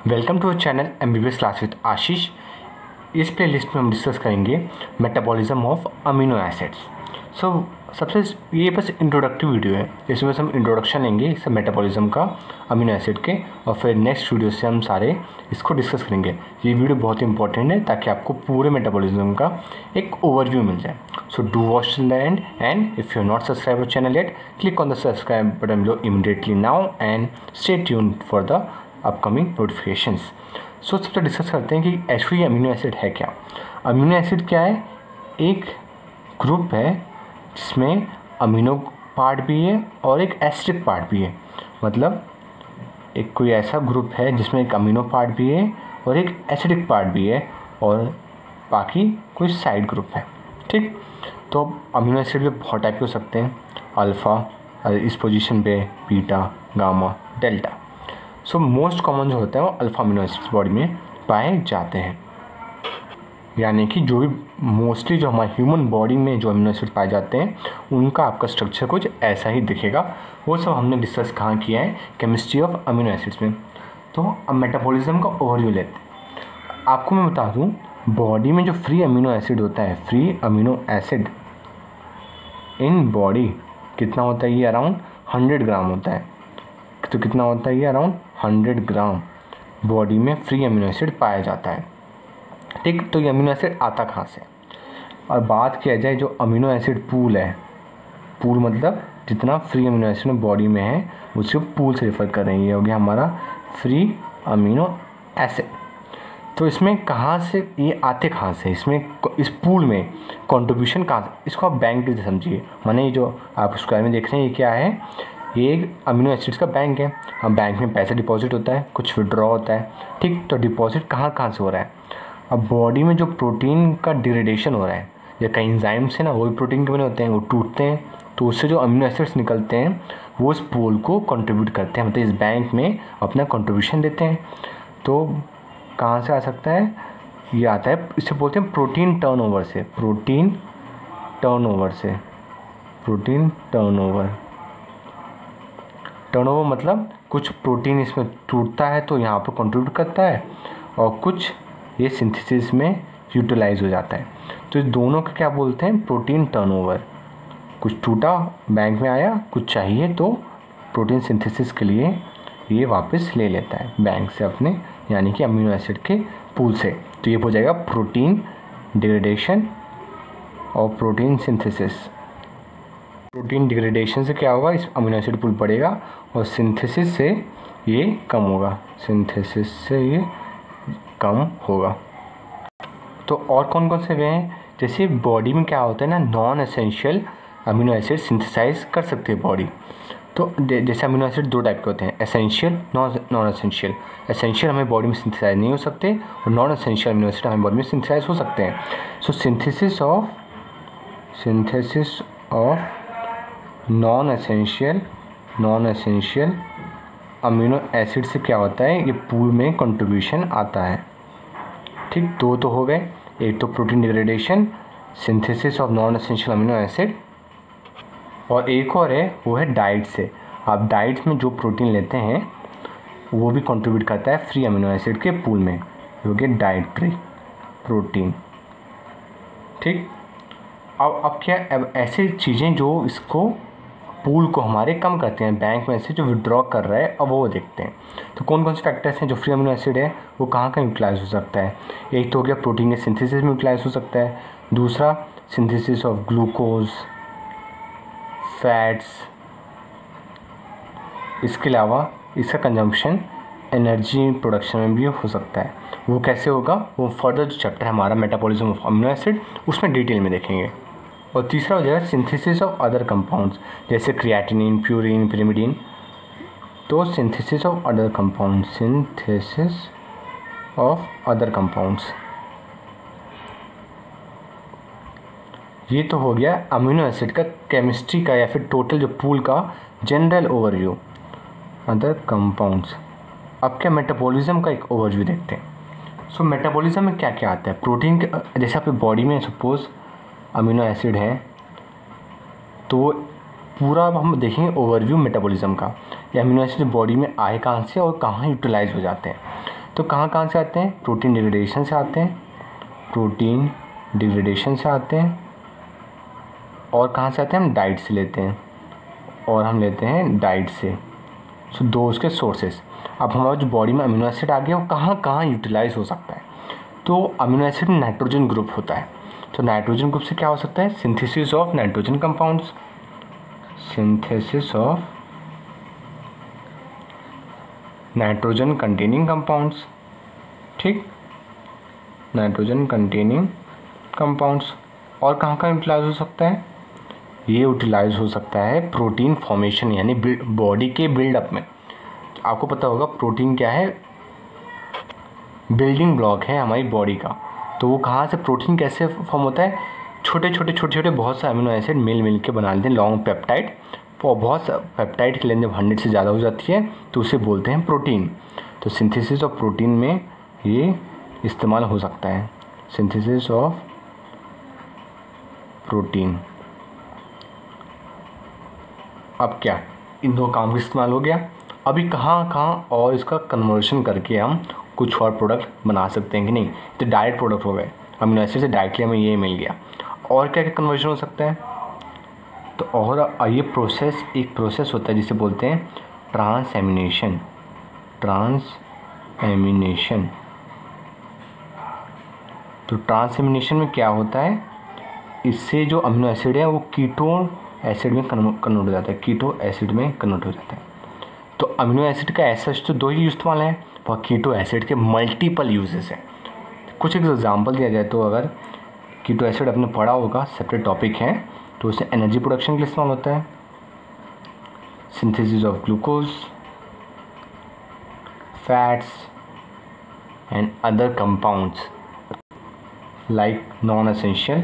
Welcome to our channel MBBS class with Ashish. इस playlist में हम डिस्कस करेंगे मेटाबॉलिज्म ऑफ अमीनो एसिड्स। सबसे ये बस इंट्रोडक्टिव वीडियो है, इसमें बस हम इंट्रोडक्शन लेंगे इस मेटाबॉलिज्म का अमीनो एसिड के, और फिर नेक्स्ट वीडियो से हम सारे इसको डिस्कस करेंगे। ये वीडियो बहुत ही इंपॉर्टेंट है ताकि आपको पूरे मेटाबॉलिज्म का एक ओवरव्यू मिल जाए। So do watch till the end, and if you not subscribe our channel yet, click on the subscribe button below immediately now and stay tuned for the upcoming notifications. सबसे discuss करते हैं कि actually amino acid है क्या। Amino acid क्या है? एक group है जिसमें अमीनो पार्ट भी है और एक एसिडिक पार्ट भी है। मतलब एक कोई ऐसा ग्रुप है जिसमें एक अमीनो पार्ट भी है और एक एसिडिक पार्ट भी है, और बाकी कोई साइड ग्रुप है। ठीक, तो अमीनो एसिड भी बहुत टाइप के हो सकते हैं। अल्फ़ा इस पोजीशन पे, beta, gamma, delta. Most common जो होता है वो अल्फ़ा अमीनो एसिड्स बॉडी में पाए जाते हैं। यानी कि जो भी मोस्टली जो हमारे ह्यूमन बॉडी में जो अमीनो एसिड पाए जाते हैं उनका आपका स्ट्रक्चर कुछ ऐसा ही दिखेगा। वो सब हमने डिस्कस कहाँ किया है, केमिस्ट्री ऑफ अमीनो एसिड्स में। तो अब मेटाबॉलिज्म का ओवरव्यू लेते हैं। आपको मैं बता दूँ, बॉडी में जो फ्री अमीनो एसिड होता है, free amino acid in body कितना होता है? ये अराउंड 100 ग्राम होता है। तो कितना होता है ये? अराउंड 100 ग्राम बॉडी में फ्री अमीनो एसिड पाया जाता है। ठीक, तो ये अमीनो एसिड आता कहाँ से? और बात किया जाए जो अमीनो एसिड पूल है, पूल मतलब जितना फ्री अमीनो एसिड बॉडी में है उसे पूल से रेफर कर रहे हैं। ये हो गया हमारा फ्री अमीनो एसिड। तो इसमें कहाँ से ये आते, कहाँ से इसमें इस पूल में कंट्रीब्यूशन कहाँ से? इसको आप बैंक की समझिए। माने ये जो आप स्क्वायर में देख रहे हैं ये क्या है? ये एक अमीनो एसिड्स का बैंक है। अब बैंक में पैसा डिपॉजिट होता है, कुछ विड्रॉ होता है। ठीक, तो डिपॉजिट कहाँ कहाँ से हो रहा है? अब बॉडी में जो प्रोटीन का डिग्रेडेशन हो रहा है, या कई एंजाइम्स है ना, वो भी प्रोटीन के बने होते हैं, वो टूटते हैं, तो उससे जो अमीनो एसिड्स निकलते हैं वो इस पूल को कंट्रीब्यूट करते हैं, मतलब इस बैंक में अपना कंट्रीब्यूशन देते हैं। तो कहाँ से आ सकता है? ये आता है, इसे बोलते हैं प्रोटीन टर्नओवर से। प्रोटीन टर्नओवर से, प्रोटीन टर्नओवर। टर्नओवर मतलब कुछ प्रोटीन इसमें टूटता है तो यहाँ पर कंट्रीब्यूट करता है, और कुछ ये सिंथेसिस में यूटिलाइज हो जाता है। तो इस दोनों का क्या बोलते हैं? Protein turnover. कुछ टूटा, बैंक में आया, कुछ चाहिए तो प्रोटीन सिंथेसिस के लिए ये वापस ले लेता है बैंक से अपने, यानी कि अमीनो एसिड के पूल से। तो ये हो जाएगा प्रोटीन डिग्रेडेशन और प्रोटीन सिंथेसिस। प्रोटीन डिग्रेडेशन से क्या होगा? इस अमीनो एसिड पूल बढ़ेगा, और सिंथेसिस से ये कम होगा, सिंथेसिस से ये कम होगा। तो और कौन कौन से वे हैं? जैसे बॉडी में क्या होता है ना, non essential amino acid synthesise कर सकते हैं बॉडी। तो जैसे अमीनो एसिड दो टाइप के होते हैं, एसेंशियल, नॉन एसेंशियल। एसेंशियल हमें बॉडी में सिंथेसाइज नहीं हो सकते, और नॉन एसेंशियल अमीनो एसिड हमें बॉडी में सिंथेसाइज हो सकते हैं। So synthesis of non essential amino acid से क्या होता है? ये पूल में कंट्रीब्यूशन आता है। ठीक, दो तो हो गए, एक तो protein degradation, synthesis of non essential amino acid, और एक और है वो है डाइट से। आप डाइट में जो प्रोटीन लेते हैं वो भी कंट्रीब्यूट करता है फ्री अमीनो एसिड के पूल में, जो कि डाइट्री प्रोटीन। ठीक, अब क्या, अब ऐसी चीज़ें जो इसको पूल को हमारे कम करते हैं, बैंक में से जो विड्रॉ कर रहा है, अब वो देखते हैं। तो कौन कौन से फैक्टर्स हैं जो फ्री अमीनो एसिड है वो कहाँ कहाँ यूटिलाइज हो सकता है? एक तो हो गया प्रोटीन के सिंथेसिस में यूटिलाइज हो सकता है, दूसरा सिंथेसिस ऑफ ग्लूकोज, फैट्स। इसके अलावा इसका कंजम्पशन एनर्जी प्रोडक्शन में भी हो सकता है। वो कैसे होगा? वो फर्दर जो चैप्टर है हमारा मेटाबॉलिज्म ऑफ अमीनो एसिड, उसमें डिटेल में देखेंगे। और तीसरा हो जाएगा सिंथेसिस ऑफ अदर कंपाउंड्स, जैसे क्रिएटिनिन, प्यूरिन, पिरिमिडिन। तो synthesis of other compound, synthesis of other compounds. ये तो हो गया अमीनो एसिड का केमिस्ट्री का, या फिर टोटल जो पूल का जनरल ओवरव्यू। Other compounds. अब क्या मेटाबॉलिज्म का एक ओवरव्यू देखते हैं। मेटाबॉलिज्म में क्या क्या आता है? प्रोटीन के, जैसे आपकी बॉडी में सपोज अमीनो एसिड है, तो पूरा हम देखेंगे ओवरव्यू मेटाबॉलिज्म का। ये अमीनो एसिड बॉडी में आए कहाँ से और कहाँ यूटिलाइज हो जाते हैं। तो कहाँ कहाँ से आते हैं? प्रोटीन डिग्रेडेशन से आते हैं, प्रोटीन डिग्रेडेशन से आते हैं। और कहाँ से आते हैं? हम डाइट से लेते हैं, और हम लेते हैं डाइट से। सो दो उसके सोर्सेस। अब हमारा जो बॉडी में अमीनो एसिड आ गया वो कहाँ कहाँ यूटिलाइज हो सकता है? तो अमीनो एसिड नाइट्रोजन ग्रुप होता है। तो नाइट्रोजन ग्रुप से क्या हो सकता है? Synthesis of nitrogen compounds, synthesis of nitrogen containing compounds. ठीक, नाइट्रोजन कंटेनिंग कंपाउंड्स। और कहाँ कहाँ यूटिलाइज हो सकता है? ये यूटिलाइज हो सकता है प्रोटीन फॉर्मेशन, यानी बॉडी के बिल्डअप में। आपको पता होगा प्रोटीन क्या है? बिल्डिंग ब्लॉक है हमारी बॉडी का। तो वो कहाँ से, प्रोटीन कैसे फॉर्म होता है? छोटे छोटे बहुत से अमीनो एसिड मिल के बना लेते हैं लॉन्ग पेप्टाइड। और बहुत सा पेप्टाइड की लेंथ जब 100 से ज़्यादा हो जाती है तो उसे बोलते हैं प्रोटीन। तो सिंथेसिस ऑफ प्रोटीन में ये इस्तेमाल हो सकता है, सिंथेसिस ऑफ प्रोटीन। अब क्या, इन दो काम का इस्तेमाल हो गया। अभी कहाँ कहाँ और इसका कन्वर्शन करके हम कुछ और प्रोडक्ट बना सकते हैं कि नहीं? तो डायरेक्ट प्रोडक्ट हो गए, अमीनो एसिड से डायरेक्टली हमें ये मिल गया। और क्या क्या कन्वर्जन हो सकता है? तो और ये प्रोसेस, एक प्रोसेस होता है जिसे बोलते हैं ट्रांसएमिनेशन। ट्रांसएमिनेशन। तो ट्रांसएमिनेशन में क्या होता है? इससे जो अमीनो एसिड है वो कीटोन एसिड में कन्वर्ट हो जाता है, कीटो एसिड में कन्वर्ट हो जाता है। तो अमीनो एसिड का ऐसा तो दो ही इस्तेमाल है, और कीटो एसिड के मल्टीपल यूजेस हैं। कुछ एक एग्जांपल दिया जाए तो अगर कीटो एसिड आपने पढ़ा होगा, सेपरेट टॉपिक है, तो उसे एनर्जी प्रोडक्शन के लिए इस्तेमाल होता है, synthesis of glucose, fats and other compounds like non essential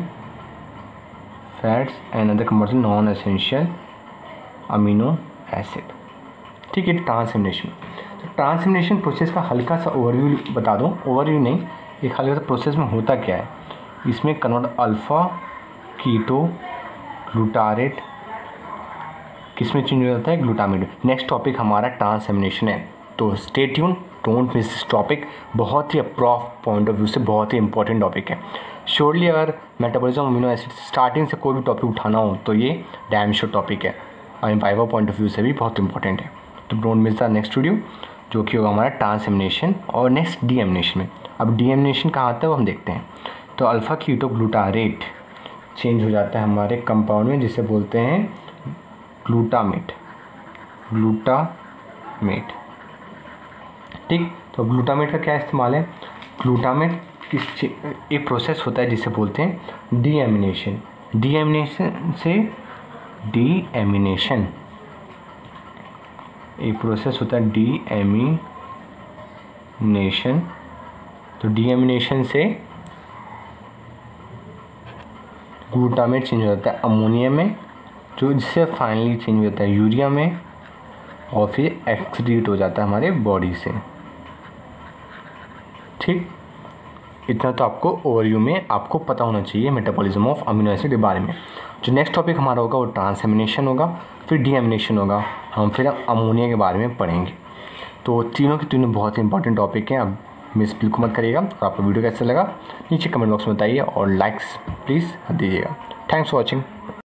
fats and other compounds non essential amino acid. ठीक है, ट्रांसएमिनेशन। तो ट्रांसएमिनेशन प्रोसेस का हल्का सा ओवरव्यू बता दूं, ओवरव्यू नहीं, एक हल्का सा प्रोसेस में होता क्या है। इसमें कन्वर्ट अल्फ़ा कीटो ग्लूटारेट किस में चेंज हो जाता है? ग्लूटामेट। नेक्स्ट टॉपिक हमारा ट्रांसएमिनेशन है, तो stay tune, don't miss this topic. बहुत ही अप्रॉफ पॉइंट ऑफ व्यू से बहुत ही इंपॉर्टेंट टॉपिक है। श्योरली अगर मेटाबॉलिज्म अमीनो एसिड स्टार्टिंग से कोई भी टॉपिक उठाना हो तो ये डैम श्योर टॉपिक है, और वाइवा पॉइंट ऑफ व्यू से भी बहुत इंपॉर्टेंट है। तो don't miss the next video जो कि होगा हमारा ट्रांसएमिनेशन और नेक्स्ट डीएमिनेशन में। अब डीएमिनेशन कहाँ आता है वो हम देखते हैं। तो अल्फ़ा कीटो ग्लूटारेट चेंज हो जाता है हमारे कंपाउंड में जिसे बोलते हैं ग्लूटामेट। ग्लूटामेट। ठीक, तो ग्लूटामेट का क्या इस्तेमाल है? ग्लूटामेट एक प्रोसेस होता है जिसे बोलते हैं डीएमिनेशन। डीएमिनेशन से डीएमिनेशन एक प्रोसेस होता है डीएमिनेशन। तो डीएमिनेशन से ग्लूटामेट चेंज हो जाता है अमोनिया में, जो जिससे फाइनली चेंज हो जाता है यूरिया में, और फिर एक्सक्रीट हो जाता है हमारे बॉडी से। ठीक, इतना तो आपको ओवरव्यू में आपको पता होना चाहिए मेटाबॉलिज्म ऑफ अमीनो एसिड के बारे में। जो नेक्स्ट टॉपिक हमारा होगा वो ट्रांसएमिनेशन होगा, फिर डीएमिनेशन होगा, हम फिर अमोनिया के बारे में पढ़ेंगे। तो तीनों के तीनों बहुत ही इंपॉर्टेंट टॉपिक हैं, अब मिस बिल्कुल मत करिएगा। और आपको वीडियो कैसा लगा नीचे कमेंट बॉक्स में बताइए, और लाइक्स प्लीज़ दीजिएगा। Thanks for watching.